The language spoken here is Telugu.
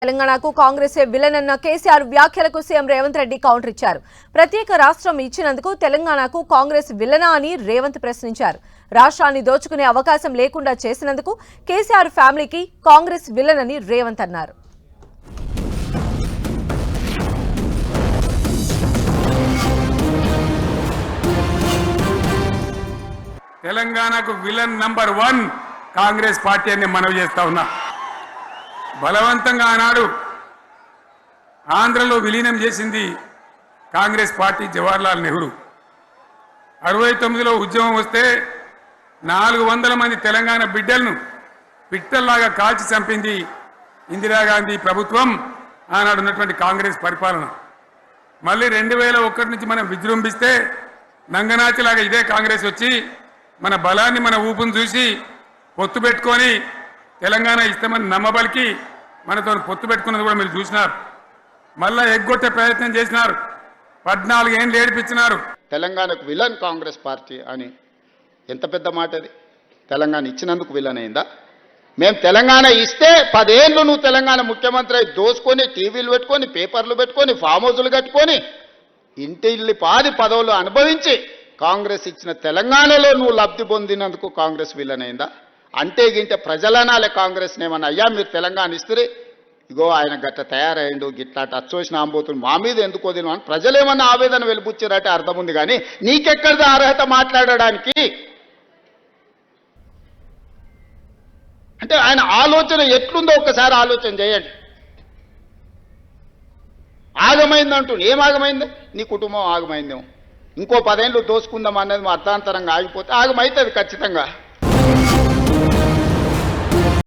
తెలంగాణకు కాంగ్రెస్ విలన్ అన్న కేసీఆర్ వ్యాఖ్యలకు సీఎం రేవంత్ రెడ్డి కౌంటర్ ఇచ్చారు. ప్రత్యేక రాష్ట్రం ఇచ్చినందుకు తెలంగాణకు కాంగ్రెస్ విలనా అని రేవంత్ ప్రశ్నించారు. రాష్ట్రాన్ని దోచుకునే అవకాశం లేకుండా చేసినందుకు కేసీఆర్ ఫ్యామిలీకి కాంగ్రెస్ విలన్ అని రేవంత్ అన్నారు. తెలంగాణకు విలన్ నంబర్ 1 కాంగ్రెస్ పార్టీ అని మనవి చేస్తా ఉన్నా. బలవంతంగా ఆనాడు ఆంధ్రలో విలీనం చేసింది కాంగ్రెస్ పార్టీ. జవహర్లాల్ నెహ్రూ 69లో ఉద్యమం వస్తే 400 మంది తెలంగాణ బిడ్డలను పిట్టల్లాగా కాల్చి చంపింది ఇందిరాగాంధీ ప్రభుత్వం, ఆనాడు ఉన్నటువంటి కాంగ్రెస్ పరిపాలన. మళ్ళీ 2001 నుంచి మనం విజృంభిస్తే నంగనాచిలాగా ఇదే కాంగ్రెస్ వచ్చి మన బలాన్ని మన ఊపును చూసి పొత్తు పెట్టుకొని తెలంగాణ ఇస్తామని నమ్మబలికి మనతో పొత్తు పెట్టుకున్నది కూడా మీరు చూసినారు. మళ్ళా ఎగ్గొట్టే ప్రయత్నం చేసినారు. 14 ఏళ్ళు ఏడిపించినారు. తెలంగాణకు విలన్ కాంగ్రెస్ పార్టీ అని ఎంత పెద్ద మాట అది. తెలంగాణ ఇచ్చినందుకు విలన్ అయిందా? మేము తెలంగాణ ఇస్తే 10 ఏళ్ళు నువ్వు తెలంగాణ ముఖ్యమంత్రి అయి దోసుకొని టీవీలు పెట్టుకొని పేపర్లు పెట్టుకొని ఫామ్ హౌజులు కట్టుకొని ఇంటిల్లి పాది పదవులు అనుభవించి కాంగ్రెస్ ఇచ్చిన తెలంగాణలో నువ్వు లబ్ధి పొందినందుకు కాంగ్రెస్ విలన్ అయిందా? అంటే గింటే ప్రజలనాలే కాంగ్రెస్ ఏమన్నా అయ్యా మీరు తెలంగాణ ఇస్తే ఇగో ఆయన గట్ట తయారయ్యిండు గిట్లా అచ్చోసిన ఆంబోతులు మా మీద ఎందుకు వదిలిన అని ప్రజలేమన్నా ఆవేదన వెలిపుచ్చారంటే అర్థం ఉంది. కానీ నీకెక్కడిది అర్హత మాట్లాడడానికి? అంటే ఆయన ఆలోచన ఎట్లుందో ఒక్కసారి ఆలోచన చేయండి. ఆగమైందంటూ ఏం ఆగమైంది? నీ కుటుంబం ఆగమైందేమో. ఇంకో 10 ఏళ్ళు దోసుకుందాం అన్నది మా అర్థాంతరంగా ఆగిపోతే ఆగమైతుంది ఖచ్చితంగా.